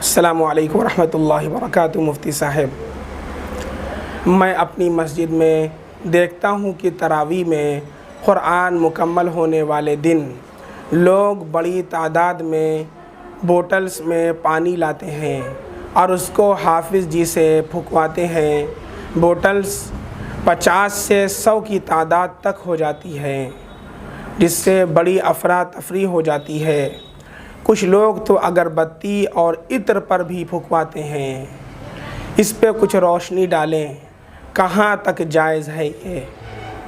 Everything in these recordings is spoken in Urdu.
السلام علیکم ورحمۃ اللہ وبرکاتہ۔ مفتی صاحب، میں اپنی مسجد میں دیکھتا ہوں کہ تراویح میں قرآن مکمل ہونے والے دن لوگ بڑی تعداد میں بوٹلز میں پانی لاتے ہیں اور اس کو حافظ جی سے پھکواتے ہیں۔ بوٹلز 50 سے 100 کی تعداد تک ہو جاتی ہے، جس سے بڑی افراتفری ہو جاتی ہے۔ کچھ لوگ تو اگربتی اور عطر پر بھی پھکواتے ہیں۔ اس پہ کچھ روشنی ڈالیں، کہاں تک جائز ہے یہ؟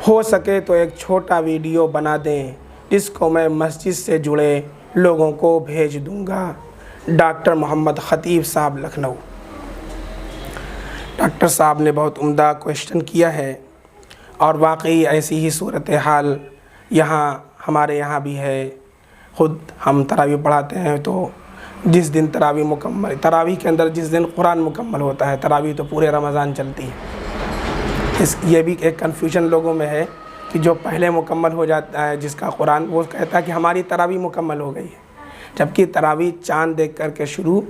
ہو سکے تو ایک چھوٹا ویڈیو بنا دیں جس کو میں مسجد سے جڑے لوگوں کو بھیج دوں گا۔ ڈاکٹر محمد خطیب صاحب، لکھنؤ۔ ڈاکٹر صاحب نے بہت عمدہ کویشچن کیا ہے، اور واقعی ایسی ہی صورتحال ہمارے یہاں بھی ہے۔ خود ہم تراویح پڑھاتے ہیں تو جس دن تراویح کے اندر جس دن قرآن مکمل ہوتا ہے، تراویح تو پورے رمضان چلتی ہے۔ یہ بھی ایک کنفیوژن لوگوں میں ہے کہ جو پہلے مکمل ہو جاتا ہے جس کا قرآن، وہ کہتا ہے کہ ہماری تراویح مکمل ہو گئی ہے، جبکہ تراویح چاند دیکھ کر کے شروع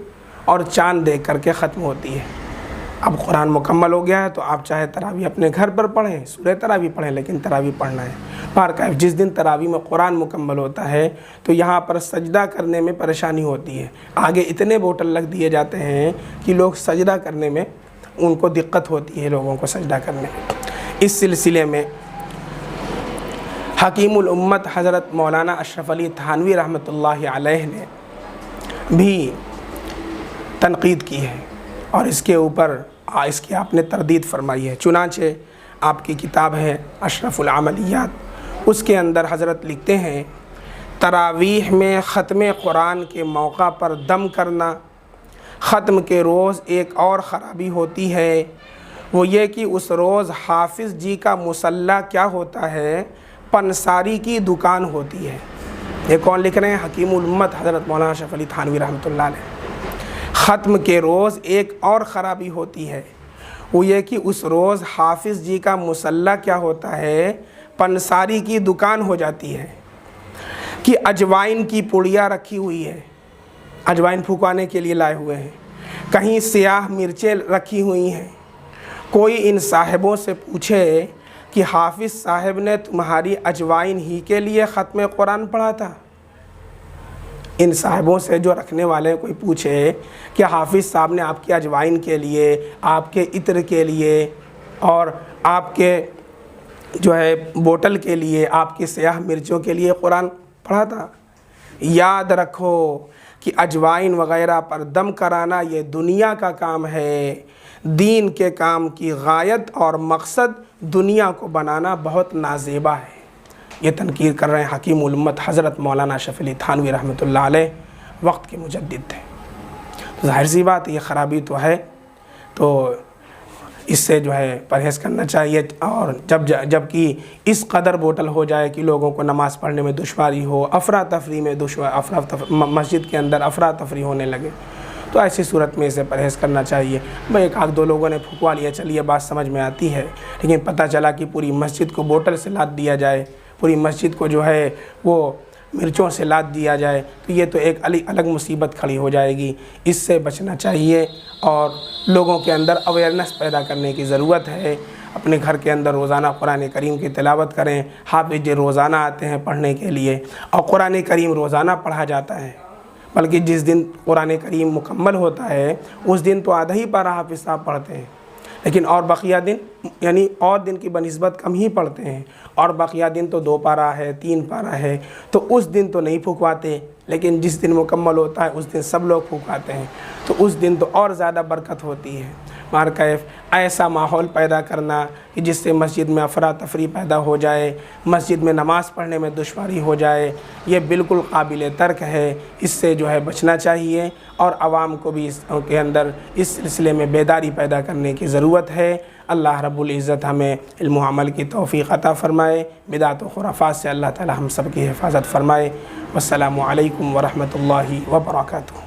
اور چاند دیکھ کر کے ختم ہوتی ہے۔ اب قرآن مکمل ہو گیا ہے تو آپ چاہے تراویح اپنے گھر پر پڑھیں، سورہ تراویح پڑھیں، لیکن تراویح پڑھنا ہے۔ بہرکیف جس دن تراویح میں قرآن مکمل ہوتا ہے تو یہاں پر سجدہ کرنے میں پریشانی ہوتی ہے۔ آگے اتنے بوٹل لگ دیے جاتے ہیں کہ لوگ سجدہ کرنے میں ان کو دقت ہوتی ہے، لوگوں کو سجدہ کرنے میں۔ اس سلسلے میں حکیم الامت حضرت مولانا اشرف علی تھانوی رحمۃ اللہ علیہ نے بھی تنقید کی ہے، اور اس کے اوپر اس کی آپ نے تردید فرمائی ہے۔ چنانچہ آپ کی کتاب ہے اشرف العملیات، اس کے اندر حضرت لکھتے ہیں، تراویح میں ختم قرآن کے موقع پر دم کرنا ختم کے روز ایک اور خرابی ہوتی ہے، وہ یہ کہ اس روز حافظ جی کا مصلی کیا ہوتا ہے، پنساری کی دکان ہوتی ہے۔ یہ کون لکھ رہے ہیں؟ حکیم الامت حضرت مولانا اشرف علی تھانوی رحمۃ اللہ علیہ۔ ختم کے روز ایک اور خرابی ہوتی ہے، وہ یہ کہ اس روز حافظ جی کا مصلی کیا ہوتا ہے، پنساری کی دکان ہو جاتی ہے، کہ اجوائن کی پڑیا رکھی ہوئی ہے، اجوائن پھکوانے کے لیے لائے ہوئے ہیں، کہیں سیاہ مرچیں رکھی ہوئی ہیں۔ کوئی ان صاحبوں سے پوچھے کہ حافظ صاحب نے تمہاری اجوائن ہی کے لیے ختم قرآن پڑھا تھا؟ ان صاحبوں سے جو رکھنے والے کوئی پوچھے کہ حافظ صاحب نے آپ کی اجوائن کے لیے، آپ کے عطر کے لیے اور آپ کے بوٹل کے لیے، آپ کی سیاہ مرچوں کے لیے قرآن پڑھا تھا؟ یاد رکھو کہ اجوائن وغیرہ پر دم کرانا یہ دنیا کا کام ہے۔ دین کے کام کی غایت اور مقصد دنیا کو بنانا بہت نازیبا ہے۔ یہ تنقید کر رہے ہیں حکیم الامت حضرت مولانا اشرف علی تھانوی رحمۃ اللہ علیہ، وقت کے مجدد تھے۔ تو ظاہر سی بات یہ خرابی تو ہے، تو اس سے پرہیز کرنا چاہیے۔ اور جب کہ اس قدر بوٹل ہو جائے کہ لوگوں کو نماز پڑھنے میں دشواری ہو، افراتفری میں مسجد کے اندر افراتفری ہونے لگے، تو ایسی صورت میں اسے پرہیز کرنا چاہیے۔ بھئی ایک آدھ دو لوگوں نے پھکوا لیا، چلیے بات سمجھ میں آتی ہے، لیکن پتہ چلا کہ پوری مسجد کو بوٹل سے لاد دیا جائے، پوری مسجد کو وہ مرچوں سے لاد دیا جائے، تو یہ تو ایک الگ مصیبت کھڑی ہو جائے گی۔ اس سے بچنا چاہیے، اور لوگوں کے اندر اویئرنیس پیدا کرنے کی ضرورت ہے۔ اپنے گھر کے اندر روزانہ قرآن کریم کی تلاوت کریں۔ حافظ جی روزانہ آتے ہیں پڑھنے کے لیے، اور قرآن کریم روزانہ پڑھا جاتا ہے، بلکہ جس دن قرآن کریم مکمل ہوتا ہے اس دن تو آدھا ہی پارہ حافظ صاحب پڑھتے ہیں، لیکن اور بقیہ دن اور دن کی بنسبت کم ہی پڑھتے ہیں، اور بقیہ دن تو 2 پارہ ہے، 3 پارہ ہے، تو اس دن تو نہیں پھکواتے، لیکن جس دن مکمل ہوتا ہے اس دن سب لوگ پھکواتے ہیں، تو اس دن تو اور زیادہ برکت ہوتی ہے۔ مارکیف ایسا ماحول پیدا کرنا کہ جس سے مسجد میں افراتفری پیدا ہو جائے، مسجد میں نماز پڑھنے میں دشواری ہو جائے، یہ بالکل قابل ترک ہے۔ اس سے بچنا چاہیے، اور عوام کو بھی اس کے اندر اس سلسلے میں بیداری پیدا کرنے کی ضرورت ہے۔ اللہ رب العزت ہمیں علم و عمل کی توفیق عطا فرمائے، بدعت و خرافات سے اللہ تعالی ہم سب کی حفاظت فرمائے۔ والسلام علیکم ورحمۃ اللہ وبرکاتہ۔